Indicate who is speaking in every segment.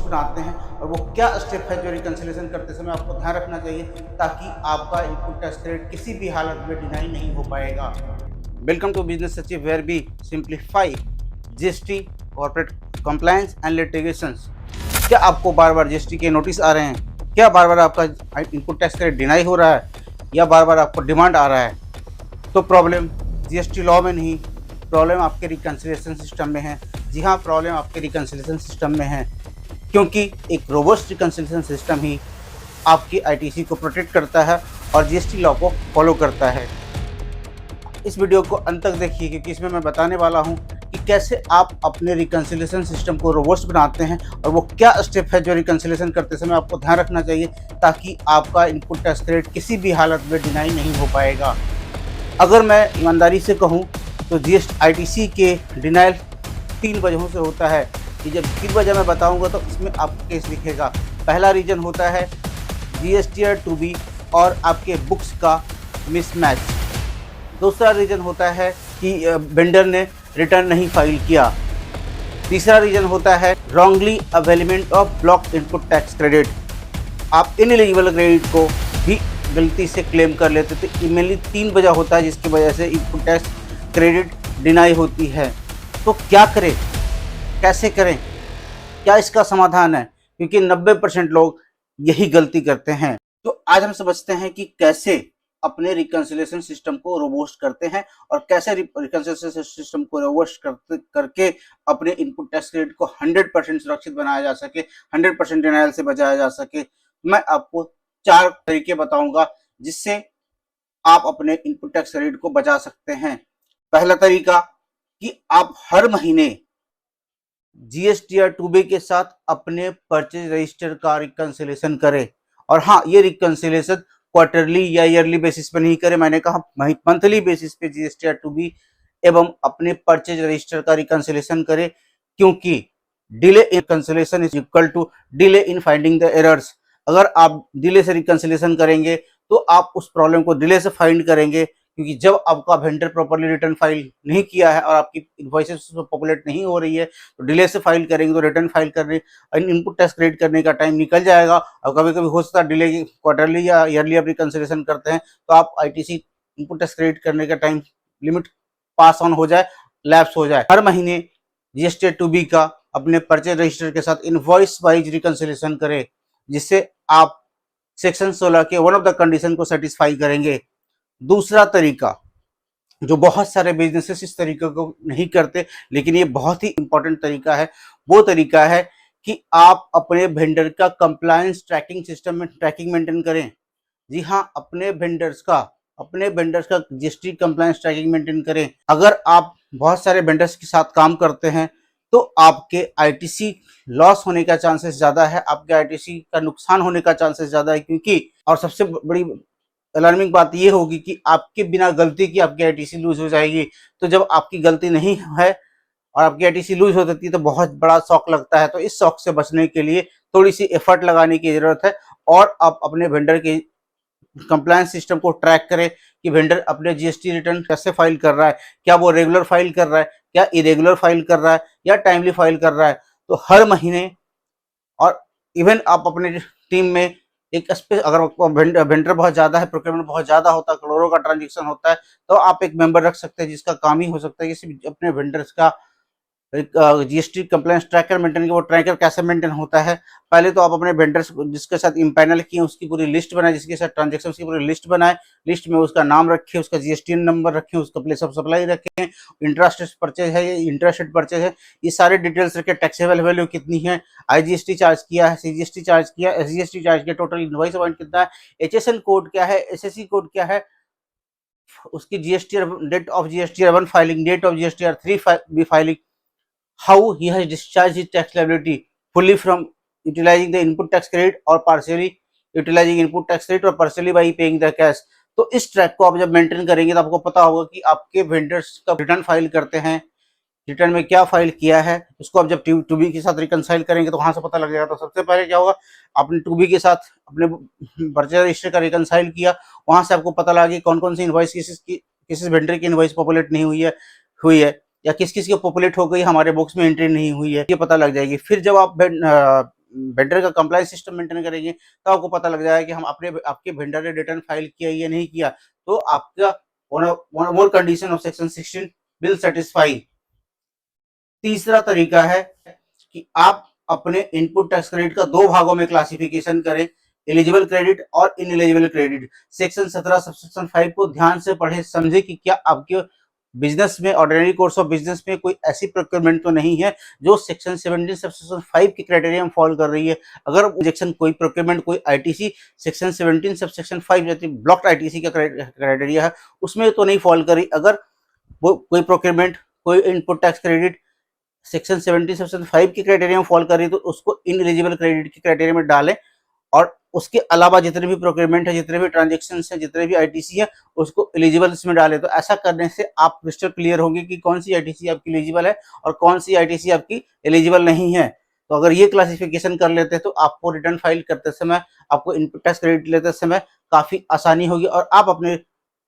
Speaker 1: बनाते हैं और वो क्या स्टेप है जो रिकंसिलिएशन करते समय आपको ध्यान रखना चाहिए ताकि आपका इनपुट टैक्स क्रेडिट किसी भी हालत में डिनाई नहीं हो पाएगा। Welcome to business Sachiv where we simplify GST, corporate compliance and litigations. क्या आपको बार बार जीएसटी के नोटिस आ रहे हैं? क्या बार बार आपका इनपुट टैक्स क्रेडिट डिनाई हो रहा है या बार बार आपको डिमांड आ रहा है? तो प्रॉब्लम जीएसटी लॉ में नहीं, प्रॉब्लम आपके रिकंसिलिएशन सिस्टम में है। जी हाँ, प्रॉब्लम आपके रिकंसिलिएशन सिस्टम में है, क्योंकि एक रोबस्ट रिकंसिलिएशन सिस्टम ही आपकी आईटीसी को प्रोटेक्ट करता है और जीएसटी लॉ को फॉलो करता है। इस वीडियो को अंत तक देखिए, क्योंकि इसमें मैं बताने वाला हूँ कि कैसे आप अपने रिकंसिलिएशन सिस्टम को रोबस्ट बनाते हैं और वो क्या स्टेप है जो रिकंसिलिएशन करते समय आपको ध्यान रखना चाहिए ताकि आपका इनपुट टैक्स क्रेडिट किसी भी हालत में डिनाई नहीं हो पाएगा। अगर मैं ईमानदारी से कहूँ तो आईटीसी के डिनाइल 3 वजहों से होता है। कि जब 3 वजह मैं बताऊंगा तो इसमें आपको केस दिखेगा। पहला रीजन होता है जीएसटीआर टू बी और आपके बुक्स का मिसमैच। दूसरा रीजन होता है कि वेंडर ने रिटर्न नहीं फाइल किया। तीसरा रीजन होता है wrongly availment of block input tax credit. आप इनएलिजिबल क्रेडिट को भी गलती से क्लेम कर लेते थे। मेनली 3 वजह होता है जिसकी वजह से इनपुट टैक्स क्रेडिट डिनाई होती है। तो क्या करें, कैसे करें, क्या इसका समाधान है? क्योंकि 90% लोग यही गलती करते हैं। तो आज हम समझते हैं कि कैसे अपने रिकंसिलिएशन सिस्टम को रोबस्ट करते हैं और कैसे रिकंसिलिएशन सिस्टम को रोबस्ट करके अपने इनपुट टैक्स क्रेडिट को 100% सुरक्षित बनाया जा सके, 100% डिनाइल से बचाया जा सके। मैं आपको 4 तरीके बताऊंगा जिससे आप अपने इनपुट टैक्स क्रेडिट को बचा सकते हैं। पहला तरीका कि आप हर महीने जीएसटीआर टू बी के साथ अपने परचेज रजिस्टर का रिकंसिलिएशन करें। और हाँ, ये रिकंसिलिएशन क्वार्टरली या ईयरली बेसिस पे नहीं करें, मैंने कहा मंथली बेसिस पे जीएसटीआर टू बी एवं अपने परचेज रजिस्टर का रिकंसिलिएशन करें, क्योंकि delay in conciliation is equal to delay in finding the errors. अगर आप डिले से रिकंसिलिएशन करेंगे तो आप उस प्रॉब्लम को डिले से फाइंड करेंगे, क्योंकि जब आपका वेंडर प्रॉपर्ली रिटर्न फाइल नहीं किया है और आपकी इनवॉइसेस पॉपुलेट नहीं हो रही है तो डिले से फाइल करेंगे तो रिटर्न फाइल करने इनपुट टैक्स क्रेडिट करने का टाइम निकल जाएगा। और कभी कभी हो सकता है डिले क्वार्टरली या ईयरली आप रिकंसिलिएशन करते हैं तो आप आईटीसी इनपुट टैक्स क्रेडिट करने का टाइम लिमिट पास ऑन हो जाए, लैप्स हो जाए। हर महीने जीएसटी टू बी का अपने परचेज रजिस्टर के साथ इनवॉइस वाइज रिकंसिलिएशन करें, जिससे आप सेक्शन 16 के वन ऑफ द कंडीशन को सेटिस्फाई करेंगे। दूसरा तरीका, जो बहुत सारे बिजनेसेस इस तरीके को नहीं करते लेकिन ये बहुत ही इंपॉर्टेंट तरीका है, वो तरीका है कि आप अपने वेंडर का कंप्लायंस ट्रैकिंग सिस्टम में ट्रैकिंग मेंटेन करें। जी हाँ, अपने वेंडर्स का जीएसटी कंप्लायंस ट्रैकिंग मेंटेन करें। अगर आप बहुत सारे वेंडर्स के साथ काम करते हैं तो आपके आईटीसी लॉस होने का चांसेस ज्यादा है, आपके आईटीसी का नुकसान होने का चांसेस ज्यादा है। क्योंकि और सबसे बड़ी अलार्मिंग बात ये होगी कि आपके बिना गलती की आपकी आईटीसी लूज हो जाएगी। तो जब आपकी गलती नहीं है और आपकी आईटीसी लूज हो जाती है तो बहुत बड़ा शॉक लगता है। तो इस शॉक से बचने के लिए थोड़ी सी एफर्ट लगाने की जरूरत है और आप अपने वेंडर के कंप्लायंस सिस्टम को ट्रैक करें कि वेंडर अपने जीएसटी रिटर्न कैसे फाइल कर रहा है, क्या वो रेगुलर फाइल कर रहा है, क्या इरेगुलर फाइल कर रहा है या टाइमली फाइल कर रहा है। तो हर महीने, और इवन आप अपने टीम में एक अगर वेंडर बहुत ज्यादा है, प्रोक्योरमेंट बहुत ज्यादा होता है, करोड़ों का ट्रांजेक्शन होता है, तो आप एक मेंबर रख सकते हैं जिसका काम ही हो सकता है कि अपने वेंडर्स का जीएसटी कंप्लायंस ट्रैकर मेंटेन। वो ट्रैकर कैसे मेंटेन होता है, पहले तो आप अपने वेंडर्स जिसके साथ इम्पैनल किए उसकी पूरी लिस्ट बनाए, जिसके साथ ट्रांजेक्शन की पूरी लिस्ट बनाए, लिस्ट में उसका नाम रखें, उसका जीएसटी नंबर रखें, उसका प्लेस ऑफ सप्लाई रखें, इंट्रास्टेट परचेज है या इंट्रास्टेट परचेज है, ये सारे डिटेल्स रखें। टैक्सेबल वैल्यू कितनी है, आईजीएसटी चार्ज किया है, सीजीएसटी चार्ज किया, एसजीएसटी चार्ज किया, टोटल इनवॉइस अमाउंट कितना है, एचएसएन कोड क्या है, एसएससी कोड क्या है, उसकी GST date of GST 1 filing, date of GST 3 B filing, how he has discharged his tax liability fully from utilizing the input tax credit or partially utilizing input tax credit or partially by paying the cash। तो इस track को आप जब maintain करेंगे तो आपको पता होगा कि आपके वेंडर्स का रिटर्न फाइल करते हैं, रिटर्न में क्या फाइल किया है। उसको आप जब टू बी के साथ रिकंसाइल करेंगे तो वहां से पता लग जाएगा। तो सबसे पहले क्या होगा, आपने टू बी के साथ अपने परचेज रजिस्टर का रिकंसाइल किया, वहां से आपको पता लगा कि कौन कौन सी इनवॉइस किस वेंडर की इनवॉइस पॉपुलेट नहीं हुई है या किस किस की पॉपुलेट हो गई, हमारे बुक्स में एंट्री नहीं हुई है, ये पता लग जाएगी। फिर जब आप वेंडर का कंप्लायंस सिस्टम मेंटेन करेंगे तो आपको पता लग जाएगा कि हम आपके वेंडर ने रिटर्न फाइल किया या नहीं किया, तो आपका one more condition of section 16 will satisfy. तीसरा तरीका है कि आप अपने इनपुट टैक्स क्रेडिट का दो भागों में क्लासिफिकेशन करें, एलिजिबल क्रेडिट और इनएलिजिबल क्रेडिट। सेक्शन 17 सबसेक्शन 5 को ध्यान से पढ़े समझे कि क्या आपके बिजनेस में, ऑर्डिनरी कोर्स ऑफ बिजनेस में कोई ऐसी प्रोक्योरमेंट तो नहीं है जो सेक्शन 17 सबसेक्शन 5 के क्राइटेरिया में फॉल कर रही है। अगर सेक्शन कोई प्रोक्योरमेंट, कोई आईटीसी सेक्शन 17 सबसेक्शन 5 जैसे ब्लॉक्ड आईटीसी का क्राइटेरिया है उसमें तो नहीं फॉल करी, अगर वो कोई प्रोक्योरमेंट, कोई input tax credit section 17 section 5 के क्राइटेरिया में फॉल कर रही है तो उसको इनएलिजिबल क्रेडिट के क्राइटेरिया में डालें, और उसके अलावा जितने भी प्रोक्योरमेंट है, जितने भी ट्रांजेक्शन है, जितने भी आईटीसी है उसको एलिजिबल इसमें डालें। तो ऐसा करने से आप क्रिस्टल क्लियर होंगे कि कौन सी आईटीसी आपकी एलिजिबल है और कौन सी आईटीसी आपकी एलिजिबल नहीं है। तो अगर ये क्लासिफिकेशन कर लेते हैं तो आपको रिटर्न फाइल करते समय, आपको इनपुट टैक्स क्रेडिट लेते समय काफी आसानी होगी और आप अपने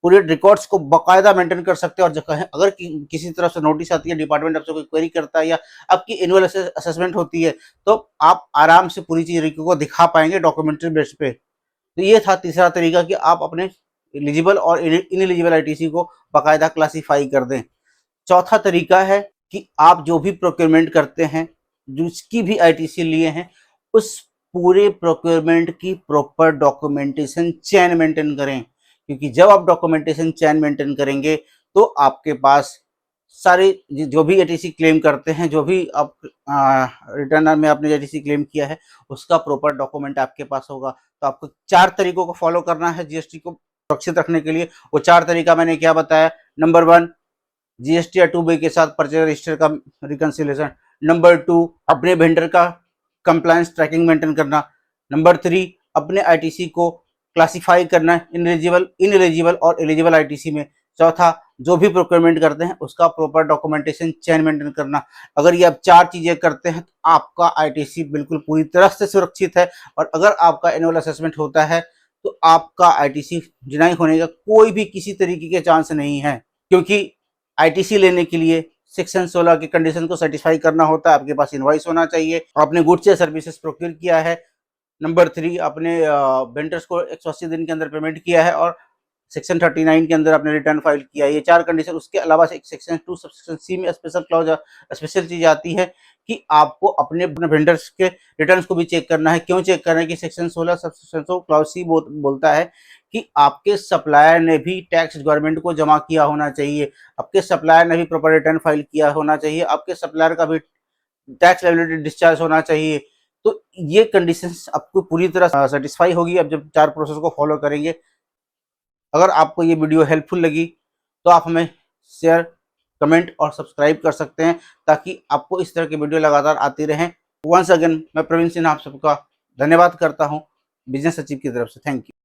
Speaker 1: पूरे रिकॉर्ड्स को बाकायदा मेंटेन कर सकते हैं। और अगर किसी तरफ से नोटिस आती है, डिपार्टमेंट आपसे कोई क्वेरी करता है या आपकी एनुअल असेसमेंट होती है तो आप आराम से पूरी चीज को दिखा पाएंगे डॉक्यूमेंट्री बेस पे। तो ये था तीसरा तरीका कि आप अपने एलिजिबल और इनएलिजिबल आईटीसी को बाकायदा क्लासीफाई कर दें। चौथा तरीका है कि आप जो भी प्रोक्योरमेंट करते हैं, जिसकी भी आईटीसी लिए हैं, उस पूरे प्रोक्योरमेंट की प्रॉपर डॉक्यूमेंटेशन चेन मेंटेन करें, क्योंकि जब आप डॉक्यूमेंटेशन चेन मेंटेन करेंगे तो आपके पास सारे जो भी एटीसी क्लेम करते हैं, जो भी आप रिटर्न में आपने एटीसी क्लेम किया है उसका प्रॉपर डॉक्यूमेंट आपके पास होगा। तो आपको 4 तरीकों को फॉलो करना है जीएसटी को सुरक्षित रखने के लिए। वो 4 तरीका मैंने क्या बताया? नंबर 1, जीएसटी या 2B के साथ परचेज रजिस्टर का रिकंसिलेशन। नंबर 2, अपने वेंडर का कंप्लायंस ट्रैकिंग मेंटेन करना। नंबर 3, अपने आईटीसी को क्लासिफाई करना इनएलिजिबल और एलिजिबल आईटीसी में। चौथा, जो भी प्रोक्योरमेंट करते हैं उसका प्रॉपर डॉक्यूमेंटेशन चेन मेंटेन करना। अगर ये आप 4 चीजें करते हैं तो आपका आईटीसी बिल्कुल पूरी तरह से सुरक्षित है। और अगर आपका एनुअल असेसमेंट होता है तो आपका आईटीसी डिनाई होने का कोई भी किसी तरीके के चांस नहीं है, क्योंकि आईटीसी लेने के लिए सेक्शन 16 के कंडीशन को सेटिस्फाई करना होता है। आपके पास इनवॉइस होना चाहिए, आपने गुड्स या सर्विसेज प्रोक्योर किया है। नंबर 3, अपने वेंडर्स को 180 दिन के अंदर पेमेंट किया है और सेक्शन 39 के अंदर आपने रिटर्न फाइल किया है। ये 4 कंडीशन। उसके अलावा सेक्शन 2 सबसेक्शन सी में स्पेशल क्लॉज, स्पेशल चीज आती है कि आपको अपने वेंडर्स के रिटर्न्स को भी चेक करना है। क्यों चेक करना है? कि सेक्शन 16 सबसेक्शन क्लॉज सी बोलता है कि आपके सप्लायर ने भी टैक्स गवर्नमेंट को जमा किया होना चाहिए, आपके सप्लायर ने भी प्रॉपर रिटर्न फाइल किया होना चाहिए, आपके सप्लायर का भी टैक्स लायबिलिटी डिस्चार्ज होना चाहिए। तो ये कंडीशंस आपको पूरी तरह सेटिस्फाई होगी अब जब 4 प्रोसेस को फॉलो करेंगे। अगर आपको ये वीडियो हेल्पफुल लगी तो आप हमें शेयर, कमेंट और सब्सक्राइब कर सकते हैं ताकि आपको इस तरह की वीडियो लगातार आती रहें। वंस अगेन मैं प्रवीण सिन्हा आप सबका धन्यवाद करता हूँ बिजनेस सचिव की तरफ से। Thank you.